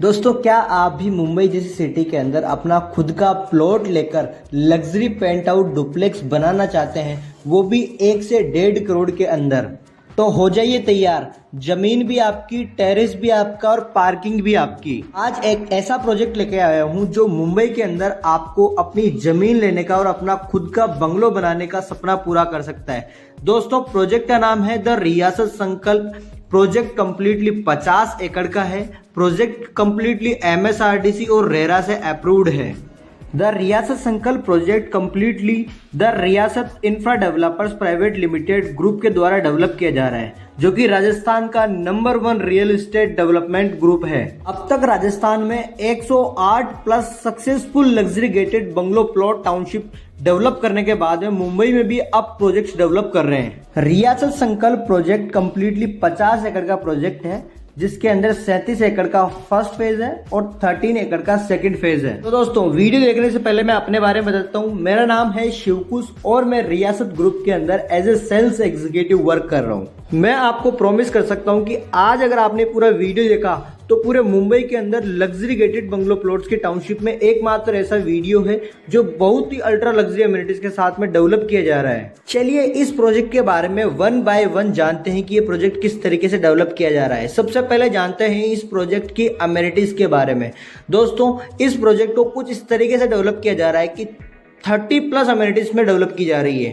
दोस्तों, क्या आप भी मुंबई जैसी सिटी के अंदर अपना खुद का प्लॉट लेकर लग्जरी पेंट आउट डुप्लेक्स बनाना चाहते हैं, वो भी 1 से 1.5 करोड़ के अंदर? तो हो जाइए तैयार। जमीन भी आपकी, टेरेस भी आपका और पार्किंग भी आपकी। आज एक ऐसा प्रोजेक्ट लेके आया हूं जो मुंबई के अंदर आपको अपनी जमीन लेने का और अपना खुद का बंगलो बनाने का सपना पूरा कर सकता है। दोस्तों, प्रोजेक्ट का नाम है द रियासत संकल्प। प्रोजेक्ट कंप्लीटली 50 एकड़ का है। प्रोजेक्ट कंप्लीटली MSRDC और रेरा से अप्रूव्ड है। द रियासत संकल्प प्रोजेक्ट कंप्लीटली द रियासत infra developers private limited group के द्वारा डेवलप किया जा रहा है, जो कि राजस्थान का number 1 real estate development group है। अब तक राजस्थान में 108 plus successful luxury gated bungalow plot township develop करने के बाद में मुंबई में भी अब प्रोजेक्ट्स डेवलप कर रहे हैं। रियासत संकल्प प्रोजेक्ट कंप्लीटली 50 एकड़ का प्रोजेक्ट है, जिसके अंदर 37 एकड़ का फर्स्ट फेज है और 13 एकड़ का सेकंड फेज है। तो दोस्तों, वीडियो देखने से पहले मैं अपने बारे में बताता हूँ। मेरा नाम है शिवकुश और मैं रियासत ग्रुप के अंदर as a sales executive work कर रहा हूँ। मैं आपको प्रॉमिस कर सकता हूँ कि आज अगर आपने पूरा वीडियो देखा तो पूरे मुंबई के अंदर लग्जरी गेटेड बंगलो प्लॉट्स की टाउनशिप में एकमात्र ऐसा वीडियो है जो बहुत ही अल्ट्रा लग्जरी अमेनिटीज के साथ में डेवलप किया जा रहा है। चलिए इस प्रोजेक्ट के बारे में 1 बाय 1 जानते हैं कि ये प्रोजेक्ट किस तरीके से डेवलप किया जा रहा है। सबसे पहले जानते हैं इस प्रोजेक्ट की अमेनिटीज के बारे में। दोस्तों, इस प्रोजेक्ट को कुछ इस तरीके से डेवलप किया जा रहा है कि 30 प्लस अमेनिटीज में डेवलप की जा रही है।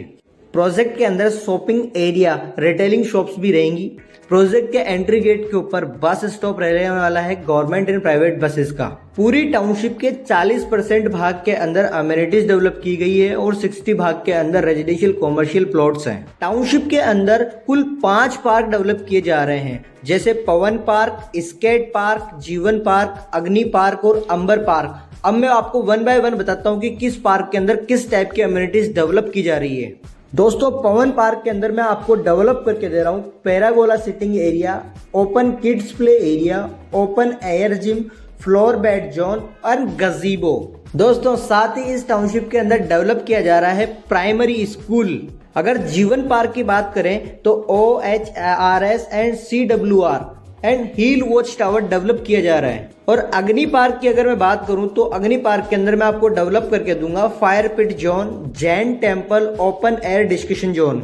प्रोजेक्ट के अंदर शॉपिंग एरिया, रिटेलिंग शॉप्स भी रहेंगी। प्रोजेक्ट के एंट्री गेट के ऊपर बस स्टॉप रहने वाला है गवर्नमेंट एंड प्राइवेट बसेस का। पूरी टाउनशिप के 40% भाग के अंदर अमेनिटीज डेवलप की गई है और 60 भाग के अंदर रेजिडेंशियल कॉमर्शियल प्लॉट्स हैं। टाउनशिप के अंदर कुल 5 पार्क डेवलप किए जा रहे हैं, जैसे पवन पार्क, स्केट पार्क, जीवन पार्क, अग्नि पार्क और अंबर पार्क। अब मैं आपको 1 बाय 1 बताता हूँ कि किस पार्क के अंदर किस टाइप की अमेनिटीज डेवलप की जा रही है। दोस्तों, पवन पार्क के अंदर मैं आपको डेवलप करके दे रहा हूँ pergola sitting area, open kids play area, open air gym, flower bed zone और गजीबो। दोस्तों, साथ ही इस टाउनशिप के अंदर डेवलप किया जा रहा है प्राइमरी स्कूल। अगर जीवन पार्क की बात करें तो OHRS and CWR and hill watch tower develop किया जा रहा है। और अग्नि पार्क की अगर मैं बात करूं तो अग्नि पार्क के अंदर मैं आपको डेवलप करके दूंगा fire pit zone, Jain temple, open air discussion zone.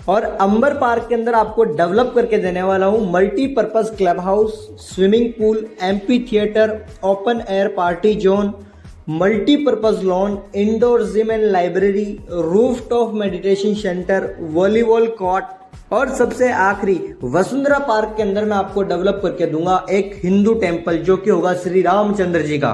और अंबर पार्क के अंदर आपको डेवलप करके देने वाला हूं multipurpose club house, swimming pool, amphi theatre, open air party zone, multipurpose lawn, indoor gym and library, rooftop meditation centre, volleyball court और सबसे आखिरी वसुंधरा पार्क के अंदर मैं आपको डेवलप करके दूंगा एक हिंदू टेम्पल, जो कि होगा श्री रामचंद्र जी का।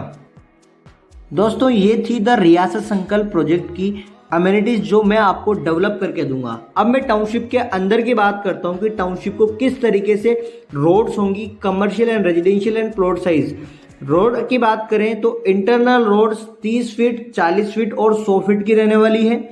दोस्तों, ये थी द रियासत संकल्प प्रोजेक्ट की अमेनिटीज जो मैं आपको डेवलप करके दूंगा। अब मैं टाउनशिप के अंदर की बात करता हूँ कि टाउनशिप को किस तरीके से रोड्स होंगी, commercial and residential and plot size. Road की बात करें तो इंटरनल रोड्स 30 फीट, 40 फीट और 100 फीट की रहने वाली है।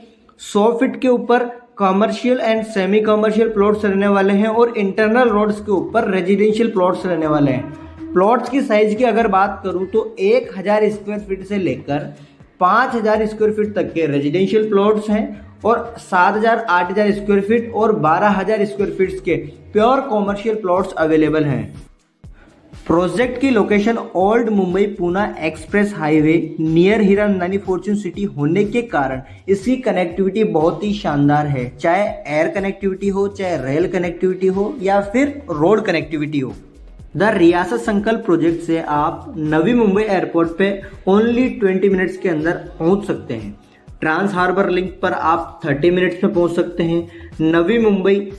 100 फीट के ऊपर commercial and semi commercial plots रहने वाले हैं और इंटरनल रोड्स के ऊपर रेजिडेंशियल प्लॉट्स रहने वाले हैं। प्लॉट्स की साइज की अगर बात करूं तो 1000 स्क्वायर फीट से लेकर 5000 स्क्वायर फीट तक के रेजिडेंशियल प्लॉट्स हैं और 7000, 8000 स्क्वायर फीट और 12000 स्क्वायर फीट के प्योर कॉमर्शियल प्लॉट्स अवेलेबल हैं। प्रोजेक्ट की location old Mumbai Poona express highway near Hiranandani Fortune city होने के कारण इसकी कनेक्टिविटी बहुत ही शानदार है, चाहे एयर कनेक्टिविटी हो, चाहे रेल कनेक्टिविटी हो या फिर रोड कनेक्टिविटी हो। द रियासत संकल्प प्रोजेक्ट से आप नवी मुंबई एयरपोर्ट पे ओनली 20 मिनट्स के अंदर पहुंच सकते हैं। ट्रांस हार्बर लिंक पर आप 30 मिनट्स में पहुंच सकते हैं। नवी मुंबई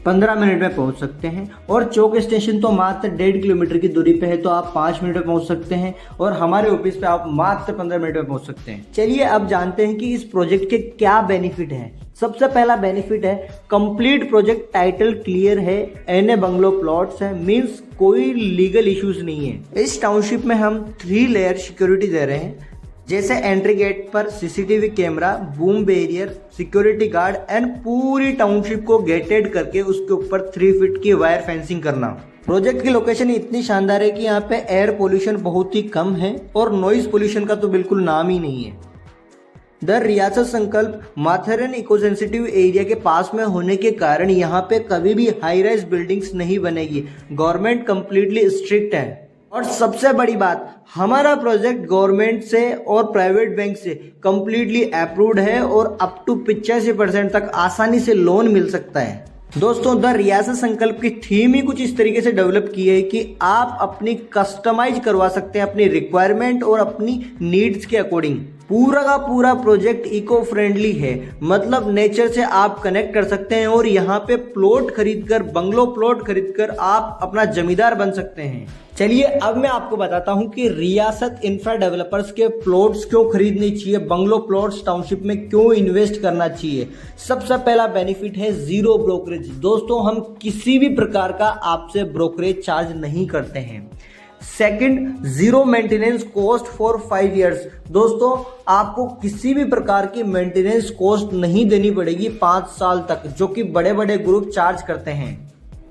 15 मिनट में पहुंच सकते हैं और चौक स्टेशन तो मात्र 1.5 किलोमीटर की दूरी पे है, तो आप 5 मिनट में पहुंच सकते हैं और हमारे ऑफिस पे आप मात्र 15 मिनट में पहुंच सकते हैं। चलिए अब जानते हैं कि इस प्रोजेक्ट के क्या बेनिफिट हैं। सबसे पहला बेनिफिट है कंप्लीट प्रोजेक्ट टाइटल क्लियर है, एनए बंगलो प्लॉट्स है, मींस कोई लीगल इश्यूज नहीं है। इस टाउनशिप में हम 3 लेयर सिक्योरिटी दे रहे हैं, जैसे एंट्री गेट पर CCTV camera, boom barrier, security guard and पूरी टाउनशिप को गेटेड करके उसके ऊपर 3 फीट की वायर फेंसिंग करना। प्रोजेक्ट की लोकेशन इतनी शानदार है कि यहाँ पे एयर पोल्यूशन बहुत ही कम है और नॉइज पोल्यूशन का तो बिल्कुल नाम ही नहीं है। द रियासत संकल्प माथेरन इको सेंसिटिव एरिया के पास में होने के कारण यहाँ पे कभी भी हाई राइज बिल्डिंग्स नहीं बनेगी। गवर्नमेंट कंप्लीटली स्ट्रिक्ट है और सबसे बड़ी बात, हमारा प्रोजेक्ट गवर्नमेंट से और प्राइवेट बैंक से कंप्लीटली अप्रूव्ड है और अप टू 85% तक आसानी से लोन मिल सकता है। दोस्तों, द रियासत संकल्प की थीम ही कुछ इस तरीके से डेवलप की है कि आप अपनी कस्टमाइज करवा सकते हैं अपनी रिक्वायरमेंट और अपनी नीड्स के अकॉर्डिंग। पूरा का पूरा प्रोजेक्ट इको फ्रेंडली है, मतलब नेचर से आप कनेक्ट कर सकते हैं और यहाँ पे प्लॉट खरीदकर, बंगलो प्लॉट खरीदकर आप अपना जमींदार बन सकते हैं। चलिए अब मैं आपको बताता हूँ कि रियासत इंफ्रा डेवलपर्स के प्लॉट्स क्यों खरीदने चाहिए, बंगलो प्लॉट्स टाउनशिप में क्यों इन्वेस्ट करना चाहिए। सबसे पहला बेनिफिट है जीरो ब्रोकरेज। दोस्तों, हम किसी भी प्रकार का आपसे ब्रोकरेज चार्ज नहीं करते हैं। Second, zero maintenance cost for 5 years. दोस्तों, आपको किसी भी प्रकार की मेंटेनेंस कॉस्ट नहीं देनी पड़ेगी 5 साल तक, जो कि बड़े बड़े ग्रुप चार्ज करते हैं।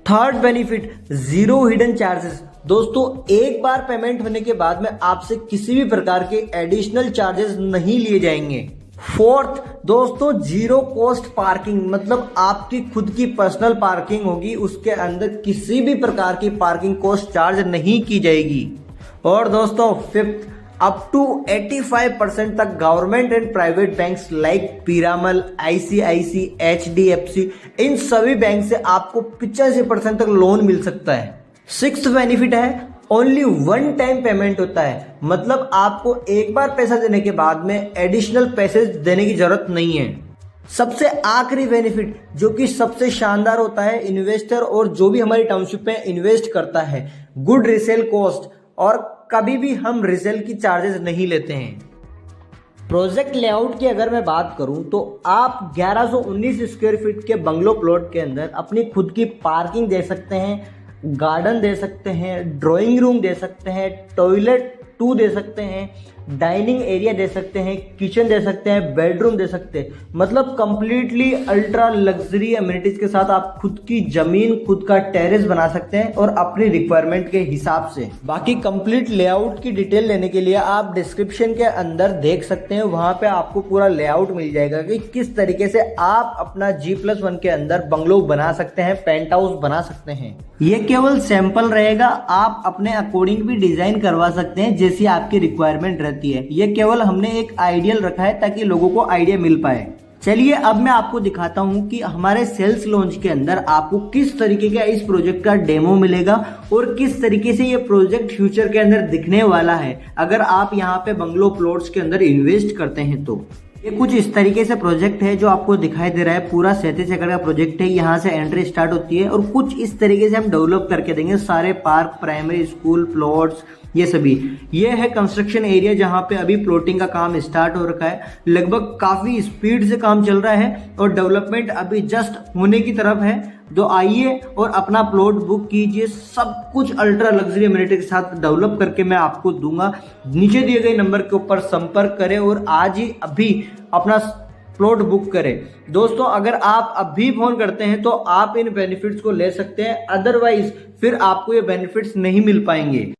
Third benefit, zero hidden charges. दोस्तों, एक बार पेमेंट होने के बाद में आपसे किसी भी प्रकार के एडिशनल चार्जेस नहीं लिए जाएंगे। फोर्थ, दोस्तों, जीरो कॉस्ट पार्किंग, मतलब आपकी खुद की पर्सनल पार्किंग होगी, उसके अंदर किसी भी प्रकार की पार्किंग कॉस्ट चार्ज नहीं की जाएगी। और दोस्तों, फिफ्थ, अप टू 85% तक government and private banks like Piramal, ICICI, HDFC, इन सभी बैंक से आपको 85% तक लोन मिल सकता है। सिक्स्थ बेनिफिट है, ओनली वन टाइम पेमेंट होता है, मतलब आपको एक बार पैसा देने के बाद में एडिशनल पैसे देने की जरूरत नहीं है। सबसे आखिरी बेनिफिट, जो कि सबसे शानदार होता है, इन्वेस्टर और जो भी हमारी टाउनशिप में इन्वेस्ट करता है, गुड रिसेल कॉस्ट, और कभी भी हम रिसेल की चार्जेस नहीं लेते हैं। प्रोजेक्ट लेआउट की अगर मैं बात करूं तो आप 1119 स्क्वायर फीट के बंगलो प्लॉट के अंदर अपनी खुद की पार्किंग दे सकते हैं, गार्डन दे सकते हैं, ड्राइंग रूम दे सकते हैं, टॉयलेट 2 दे सकते हैं, डाइनिंग एरिया दे सकते हैं, किचन दे सकते हैं, बेडरूम दे सकते हैं, मतलब कंप्लीटली अल्ट्रा लग्जरी अमेनिटीज के साथ आप खुद की जमीन, खुद का टेरेस बना सकते हैं और अपनी रिक्वायरमेंट के हिसाब से। बाकी कंप्लीट लेआउट की डिटेल लेने के लिए आप डिस्क्रिप्शन के अंदर देख सकते हैं, वहां पे आपको पूरा लेआउट मिल जाएगा कि किस तरीके से आप अपना G+1 के अंदर बंगलो बना सकते हैं, पेंट हाउस बना सकते हैं। ये केवल सैंपल रहेगा, आप अपने अकॉर्डिंग भी डिजाइन करवा सकते हैं जैसी आपकी रिक्वायरमेंट रहती है। ये केवल हमने एक आइडियल रखा है ताकि लोगों को आइडिया मिल पाए। चलिए अब मैं आपको दिखाता हूं कि हमारे सेल्स लॉन्च के अंदर आपको किस तरीके का इस प्रोजेक्ट का डेमो मिलेगा और किस तरीके से ये प्रोजेक्ट फ्यूचर के अंदर दिखने वाला है अगर आप यहाँ पे बंगलो प्लॉट्स के अंदर इन्वेस्ट करते हैं तो। ये कुछ इस तरीके से प्रोजेक्ट है जो आपको दिखाई दे रहा है, पूरा 37 एकड़ का प्रोजेक्ट है। यहाँ से एंट्री स्टार्ट होती है और कुछ इस तरीके से हम डेवलप करके देंगे सारे पार्क, प्राइमरी स्कूल, प्लॉट्स, ये सभी। ये है कंस्ट्रक्शन एरिया जहाँ पे अभी प्लॉटिंग का काम स्टार्ट हो रखा है, लगभग काफी स्पीड से काम चल रहा है और डेवलपमेंट अभी जस्ट होने की तरफ है। तो आइए और अपना प्लॉट बुक कीजिए, सब कुछ अल्ट्रा लग्जरी अमेनिटी के साथ डेवलप करके मैं आपको दूंगा। नीचे दिए गए नंबर के ऊपर संपर्क करें और आज ही अभी अपना प्लॉट बुक करें। दोस्तों, अगर आप अभी फोन करते हैं तो आप इन बेनिफिट्स को ले सकते हैं, अदरवाइज फिर आपको ये बेनिफिट्स नहीं मिल पाएंगे।